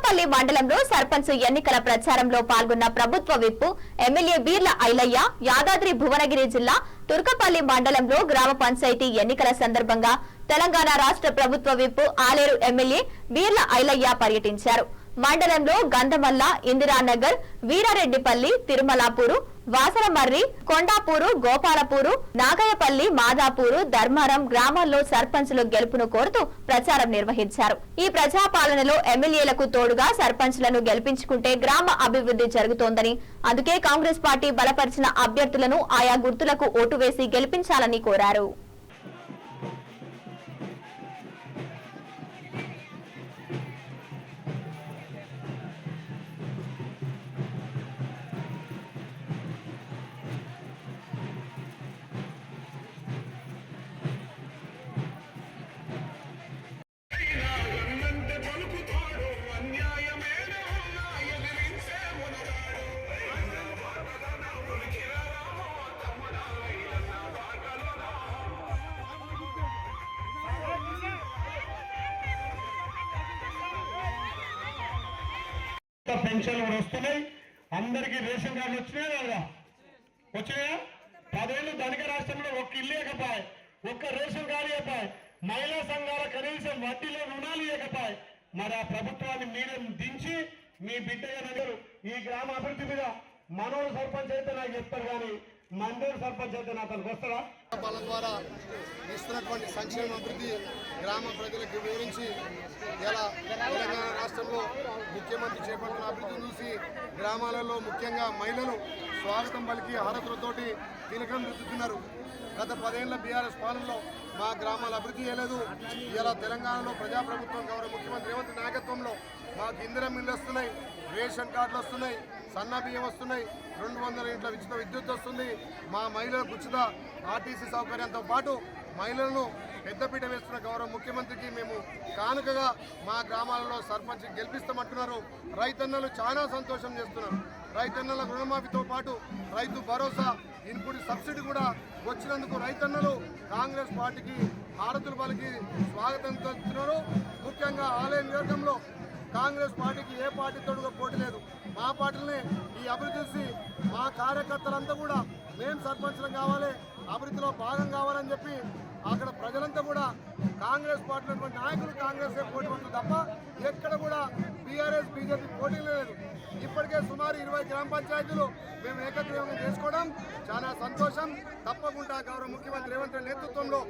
తుర్కపల్లి మండలంలో సర్పంచ్ ఎన్నికల ప్రచారంలో పాల్గొన్న ప్రభుత్వ విప్పు ఎమ్మెల్యే బీర్ల ఐలయ్య యాదాద్రి భువనగిరి జిల్లా తుర్కపల్లి మండలంలో గ్రామ పంచాయతీ ఎన్నికల సందర్భంగా తెలంగాణ రాష్ట్ర ప్రభుత్వ విప్పు ఆలేరు ఎమ్మెల్యే బీర్ల ఐలయ్య పర్యటించారు. మండలంలో గంధమల్ల, ఇందిరానగర్, వీరారెడ్డిపల్లి, తిరుమలాపూరు, వాసనమర్రి, కొండాపూరు, గోపాలపూరు, నాగయ్యపల్లి, మాదాపూరు, ధర్మారం గ్రామాల్లో సర్పంచుల గెలుపును కోరుతూ ప్రచారం నిర్వహించారు. ఈ ప్రజాపాలనలో ఎమ్మెల్యేలకు తోడుగా సర్పంచులను గెలిపించుకుంటే గ్రామ అభివృద్ధి జరుగుతోందని, అందుకే కాంగ్రెస్ పార్టీ బలపరిచిన అభ్యర్థులను ఆయా గుర్తులకు ఓటు వేసి గెలిపించాలని కోరారు. పెన్షన్లు కూడా వస్తున్నాయి. అందరికీ రేషన్ కార్డులు వచ్చినాయా లేదా? వచ్చినాయా? 10 ఏళ్ళు ధనిక రాష్ట్రంలో ఒక్క ఇల్లు ఇవ్వకపోయి, ఒక్క రేషన్ కార్డు ఇవ్వకపోయి, మహిళా సంఘాల కనీసం వడ్డీలో రుణాలు ఇవ్వకపోయి, మరి ఆ ప్రభుత్వాన్ని మీరు దించి మీ బిడ్డగా నగరు ఈ గ్రామ అభివృద్ధి మీద మనోడు సర్పంచ్ అయితే నాకు చెప్తారు, కానీ మండోడు సర్పంచ్ అయితే నాకు అతనికి వస్తాడా? బలం ద్వారా ఇస్తున్నటువంటి సంక్షేమ అభివృద్ధి గ్రామ ప్రజలకు వివరించి ఇలా తెలంగాణ రాష్ట్రంలో ముఖ్యమంత్రి చేపట్టిన అభివృద్ధిని చూసి గ్రామాలలో ముఖ్యంగా మహిళలు స్వాగతం పలికి హారతులతోటి తిలకం దిద్దుతున్నారు. గత 10 ఏళ్ల బీఆర్ఎస్ పాలనలో మా గ్రామాల అభివృద్ధి చేయలేదు. ఇలా తెలంగాణలో ప్రజాప్రభుత్వం గౌరవ ముఖ్యమంత్రి రేవంత్ నాయకత్వంలో మాకు ఇందిరమ్మ ఇళ్ళు వస్తున్నాయి, రేషన్ కార్డులు వస్తున్నాయి, సన్న బియ్యం వస్తున్నాయి, 200 యూనిట్ల ఉచిత విద్యుత్ వస్తుంది. మా మహిళలకు ఉచిత ఆర్టీసీ సౌకర్యంతో పాటు మహిళలను పెద్దపీట వేస్తున్న గౌరవ ముఖ్యమంత్రికి మేము కానుకగా మా గ్రామాలలో సర్పంచ్ గెలిపిస్తామంటున్నారు. రైతన్నలు చాలా సంతోషం చేస్తున్నారు. రైతన్నల రుణమాఫీతో పాటు రైతు భరోసా, ఇన్పుట్ సబ్సిడీ కూడా వచ్చినందుకు రైతన్నలు కాంగ్రెస్ పార్టీకి హారతులు పలికి స్వాగతం తెలుపుతున్నారు. ముఖ్యంగా ఆలయ నియోజకంలో కాంగ్రెస్ పార్టీకి ఏ పార్టీ తోడుగా పోటీ లేదు. మా పార్టీలనే ఈ అభివృద్ధి చూసి మా కార్యకర్తలంతా కూడా మేము సర్పంచ్లు కావాలి, అభివృద్ధిలో భాగం కావాలని చెప్పి అక్కడ ప్రజలంతా కూడా కాంగ్రెస్ పార్టీలో నాయకులు కాంగ్రెస్ పోటీ పడుతుంది తప్ప ఎక్కడ కూడా బీఆర్ఎస్ బీజేపీ పోటీ లేదు. ఇప్పటికే సుమారు 20 గ్రామ పంచాయతీలు మేము ఏకగ్రీవంగా చేసుకోవడం చాలా సంతోషం. తప్పకుండా గౌరవ ముఖ్యమంత్రి రేవంత్ రెడ్డి నేతృత్వంలో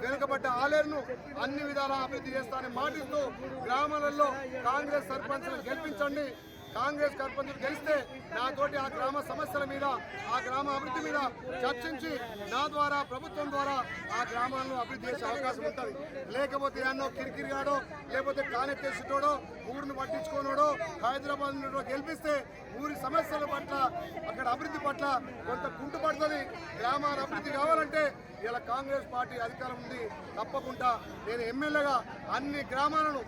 వెనుకబడ్డ ఆలేరును అన్ని విధాలా అభివృద్ధి చేస్తానని మాటిస్తూ గ్రామాలలో కాంగ్రెస్ సర్పంచ్లను గెలిపించండి. కాంగ్రెస్ సర్పంచులు గెలిస్తే నాతోటి ఆ గ్రామ సమస్యల మీద, ఆ గ్రామ అభివృద్ధి మీద చర్చించి నా ద్వారా ప్రభుత్వం ద్వారా ఆ గ్రామాలను అభివృద్ధి చేసే అవకాశం ఉంటుంది. లేకపోతే అన్నో కిరికిరిగాడో లేకపోతే కానెత్తేసిటోడో ఊరిని పట్టించుకోనోడో హైదరాబాద్ నుండి గెలిపిస్తే ఊరి సమస్యల పట్ల అక్కడ అభివృద్ధి పట్ల కొంత కుంటుపడుతుంది. గ్రామాల అభివృద్ధి కావాలంటే ఇలా కాంగ్రెస్ పార్టీ అధికారం ఉంది. తప్పకుండా నేను ఎమ్మెల్యేగా అన్ని గ్రామాలను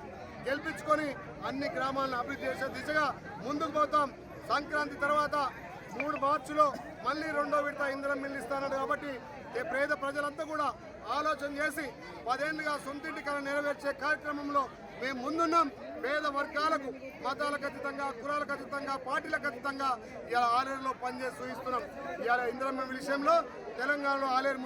గెలిపించుకొని అన్ని గ్రామాలను అభివృద్ధి చేసే దిశగా ముందుకు పోతాం. సంక్రాంతి తర్వాత 3 మార్చిలో మళ్ళీ 2వ విడత ఇందిరమ్మ ఇల్లు ఇస్తానన్నారు. కాబట్టి పేద ప్రజలంతా కూడా ఆలోచన చేసి 10 ఏళ్లుగా సొంతింటి కళ నెరవేర్చే కార్యక్రమంలో మేము ముందున్నాం. పేద వర్గాలకు మతాలకు అతీతంగా, కులాలకు అతీతంగా, పార్టీలకు అతీతంగా ఇలా ఆలేరులో పనిచేసి చూపిస్తున్నాం. ఇలా ఇందిరమ్మ విషయంలో తెలంగాణలో ఆలేరు